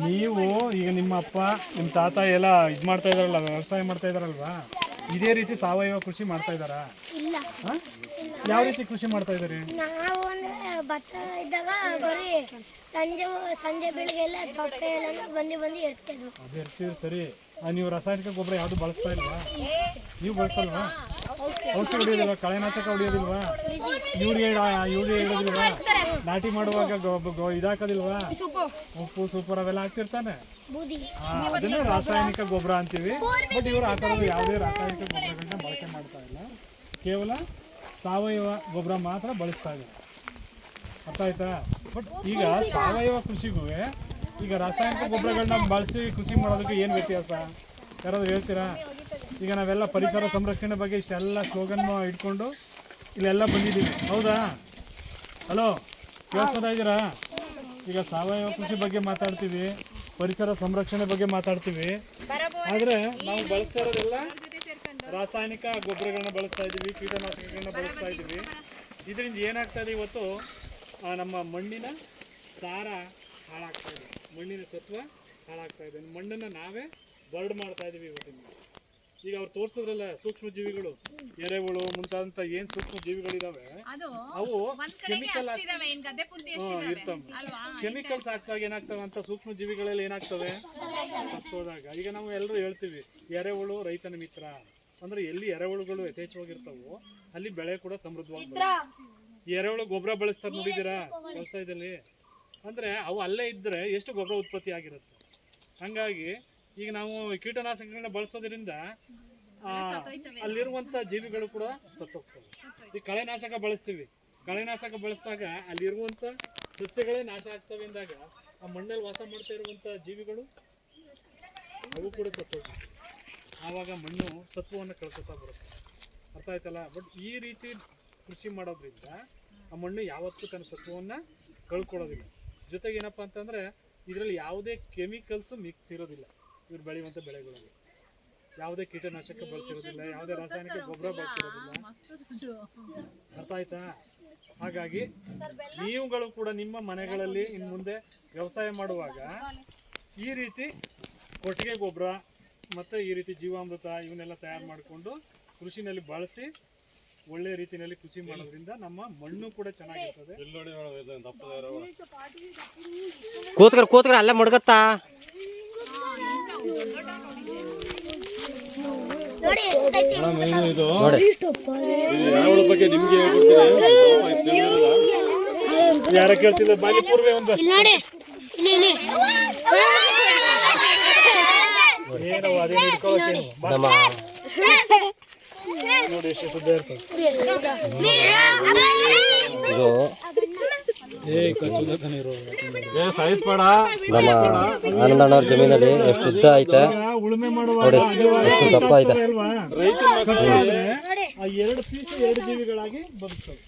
ನೀವು ಈಗ ನಿಮ್ಮ ಅಪ್ಪ ನಿಮ್ಮ ತಾತ ಎಲ್ಲ ಇದು ಮಾಡ್ತಾ ಇದಾರಲ್ಲ, ವ್ಯವಸಾಯ ಮಾಡ್ತಾ ಇದಾರಲ್ವಾ, ಇದೇ ರೀತಿ ಸಾವಯವ ಕೃಷಿ ಮಾಡ್ತಾ ಇದ್ದಾರಾ? ಇಲ್ಲ. ಯಾವ ರೀತಿ ಕೃಷಿ ಮಾಡ್ತಾ ಇದ್ದಾರೆ? ನಾವು ಅಂದ್ರೆ ಭತ್ತ ಇದ್ದಾಗ ಬರೀ ಸಂಜೆ ಬೆಳಿಗ್ಗೆ ಎಲ್ಲ ತೊಟ್ಟೆ ಎಲ್ಲ ಬಂದು ಇಡ್ತಿದ್ವು. ಅದು ಇರ್ತೀವಿ ಸರಿ. ನೀವು ರಾಸಾಯನಿಕ ಗೊಬ್ಬರ ಯಾವುದು ಬಳಸ್ತಾ ಇಲ್ವಾ? ನೀವು ಬಳಸಲ್ವಾ? ಔಷಧಿ ಹೊಡಿಯೋದಿಲ್ವಾ? ಕಳೆನಾಶಕ ಹೊಡಿಯೋದಿಲ್ವಾ? ಯೂರಿಯಾ ಇಡೋದಿಲ್ವಾ? ನಾಟಿ ಮಾಡುವಾಗ ಇದಾಕೋದಿಲ್ವಾ? ಉಪ್ಪು ಸೂಪರ್ ಅವೆಲ್ಲ ಹಾಕ್ತಿರ್ತಾನೆ. ಅದನ್ನೇ ರಾಸಾಯನಿಕ ಗೊಬ್ಬರ ಅಂತೀವಿ. ಬಟ್ ಇವರು ಆ ಥರದ್ದು ಯಾವುದೇ ರಾಸಾಯನಿಕ ಗೊಬ್ಬರಗಳನ್ನ ಬಳಕೆ ಮಾಡ್ತಾ ಇಲ್ಲ, ಕೇವಲ ಸಾವಯವ ಗೊಬ್ಬರ ಮಾತ್ರ ಬಳಸ್ತಾ ಇದ್ದಾರೆ. ಅರ್ಥ ಆಯ್ತಾ? ಬಟ್ ಈಗ ಸಾವಯವ ಕೃಷಿಗೂ ಈಗ ರಾಸಾಯನಿಕ ಗೊಬ್ಬರಗಳನ್ನ ಬಳಸಿ ಕೃಷಿ ಮಾಡೋದಕ್ಕೆ ಏನು ವ್ಯತ್ಯಾಸ ಯಾರಾದ್ರೂ ಹೇಳ್ತೀರಾ? ಈಗ ನಾವೆಲ್ಲ ಪರಿಸರ ಸಂರಕ್ಷಣೆ ಬಗ್ಗೆ ಇಷ್ಟೆಲ್ಲ ಸ್ಲೋಗನ್ ಇಟ್ಕೊಂಡು ಇಲ್ಲೆಲ್ಲ ಬಂದಿದ್ದೀವಿ, ಹೌದಾ? ಹಲೋ, ಕೇಳಿಸ್ಕೊತಾ ಇದ್ದೀರಾ? ಈಗ ಸಾವಯವ ಕೃಷಿ ಬಗ್ಗೆ ಮಾತಾಡ್ತೀವಿ, ಪರಿಸರ ಸಂರಕ್ಷಣೆ ಬಗ್ಗೆ ಮಾತಾಡ್ತೀವಿ, ಆದರೆ ನಾವು ಬಳಸ್ತಾ ಇರೋದೆಲ್ಲ ರಾಸಾಯನಿಕ ಗೊಬ್ಬರಗಳನ್ನ ಬಳಸ್ತಾ ಇದ್ದೀವಿ, ಕೀಟನಾಶಕಗಳನ್ನ ಬಳಸ್ತಾ ಇದ್ದೀವಿ. ಇದರಿಂದ ಏನಾಗ್ತಾ ಇದೆ, ಇವತ್ತು ನಮ್ಮ ಮಣ್ಣಿನ ಸಾರ ಹಾಳಾಗ್ತಾ ಇದೆ, ಮಣ್ಣಿನ ಸತ್ವ ಹಾಳಾಗ್ತಾ ಇದೆ, ಮಣ್ಣನ್ನು ನಾವೇ ಬರ್ಡ್ ಮಾಡ್ತಾ ಇದ್ದೀವಿ ಇವತ್ತಿನ. ಈಗ ಅವ್ರು ತೋರಿಸಿದ್ರಲ್ಲ ಸೂಕ್ಷ್ಮ ಜೀವಿಗಳು, ಎರೆಹುಳು ಮುಂತಾದಂಥ ಏನು ಸೂಕ್ಷ್ಮ ಜೀವಿಗಳಿದಾವೆ ಅವು ಕೆಮಿಕಲ್ ಇರ್ತವೆ. ಕೆಮಿಕಲ್ಸ್ ಹಾಕಿದಾಗ ಏನಾಗ್ತವೆ ಅಂತ ಸೂಕ್ಷ್ಮ ಜೀವಿಗಳೆಲ್ಲ ಏನಾಗ್ತವೆ, ಸತ್ತೋದಾಗ. ಈಗ ನಾವು ಎಲ್ಲರೂ ಹೇಳ್ತೀವಿ ಎರೆಹುಳು ರೈತನ ಮಿತ್ರ ಅಂದ್ರೆ, ಎಲ್ಲಿ ಎರೆಹುಳುಗಳು ಯಥೇಚ್ಛವಾಗಿರ್ತಾವೋ ಅಲ್ಲಿ ಬೆಳೆ ಕೂಡ ಸಮೃದ್ಧವಾಗಿ. ಎರೆಹುಳು ಗೊಬ್ಬರ ಬಳಸ್ತಾರೆ ನೋಡಿದ್ದೀರಾ ವ್ಯವಸಾಯದಲ್ಲಿ? ಅಂದ್ರೆ ಅವು ಅಲ್ಲೇ ಇದ್ರೆ ಎಷ್ಟು ಗೊಬ್ಬರ ಉತ್ಪತ್ತಿ ಆಗಿರುತ್ತೆ. ಹಂಗಾಗಿ ಈಗ ನಾವು ಕೀಟನಾಶಕಗಳನ್ನ ಬಳಸೋದ್ರಿಂದ ಅಲ್ಲಿರುವಂಥ ಜೀವಿಗಳು ಕೂಡ ಸತ್ತೋಗ್ತವೆ. ಈ ಕಳೆನಾಶಕ ಬಳಸ್ತೀವಿ, ಕಳೆನಾಶಕ ಬಳಸಿದಾಗ ಅಲ್ಲಿರುವಂಥ ಸಸ್ಯಗಳೇ ನಾಶ ಆಗ್ತವೆ ಅಂದಾಗ ಆ ಮಣ್ಣಲ್ಲಿ ವಾಸ ಮಾಡ್ತಾ ಇರುವಂಥ ಜೀವಿಗಳು ಅವು ಕೂಡ ಸತ್ತೋಗ್ತವೆ. ಆವಾಗ ಮಣ್ಣು ಸತ್ವವನ್ನು ಕಳ್ಕೊತಾ ಬರುತ್ತೆ. ಅರ್ಥ ಆಯ್ತಲ್ಲ? ಬಟ್ ಈ ರೀತಿ ಕೃಷಿ ಮಾಡೋದ್ರಿಂದ ಆ ಮಣ್ಣು ಯಾವತ್ತೂ ತನ್ನ ಸತ್ವವನ್ನು ಕಳ್ಕೊಳ್ಳೋದಿಲ್ಲ. ಜೊತೆಗೆ ಏನಪ್ಪ ಅಂತಂದರೆ ಇದರಲ್ಲಿ ಯಾವುದೇ ಕೆಮಿಕಲ್ಸು ಮಿಕ್ಸ್ ಇರೋದಿಲ್ಲ. ಇವ್ರು ಬೆಳೆಯುವಂಥ ಬೆಳೆಗಳಲ್ಲಿ ಯಾವುದೇ ಕೀಟನಾಶಕ ಬಳಸಿರೋದಿಲ್ಲ, ಯಾವುದೇ ರಾಸಾಯನಿಕ ಗೊಬ್ಬರ ಬಳಸಿರೋದಿಲ್ಲ. ಅರ್ಥ ಆಯ್ತಾ? ಹಾಗಾಗಿ ನೀವುಗಳು ಕೂಡ ನಿಮ್ಮ ಮನೆಗಳಲ್ಲಿ ಇನ್ನು ಮುಂದೆ ವ್ಯವಸಾಯ ಮಾಡುವಾಗ ಈ ರೀತಿ ಕೊಟ್ಟಿಗೆ ಗೊಬ್ಬರ ಮತ್ತು ಈ ರೀತಿ ಜೀವಾಮೃತ ಇವನ್ನೆಲ್ಲ ತಯಾರು ಮಾಡಿಕೊಂಡು ಕೃಷಿನಲ್ಲಿ ಬಳಸಿ ಒಳ್ಳೆ ರೀತಿಯಲ್ಲಿ ಕೃಷಿ ಮಾಡೋದ್ರಿಂದ ನಮ್ಮ ಮಣ್ಣು ಕೂಡ ಚೆನ್ನಾಗಿರ್ತದೆ. ಕೂತ್ಕರ ಅಲ್ಲೇ ಮುಡ್ಗತ್ತಾ ಯಾರ ಕೇಳ್ತಿದ್ದ ಬಾಲಿ ಪೂರ್ವೆ ಒಂದು ಏನೋ ಅದೇನು ಹಿಡ್ಕೊಳ್ಳೋಕೇನು ನೋಡಿ ಎಷ್ಟು ಶುದ್ಧ ಇರ್ತದೆ. ನಮ್ಮ ಆನಂದಣ್ಣವ್ರ ಜಮೀನಲ್ಲಿ ಎಷ್ಟು ಉದ್ದ ಐತೆ ಉಳುಮೆ ಮಾಡುವಾಗ ಎಷ್ಟು ದಪ್ಪ ಐತೆ. ಎರಡು ಪೀಸ್ ಎರಡು ಜೀವಿಗಳಾಗಿ ಬದುಕ್ತವೆ.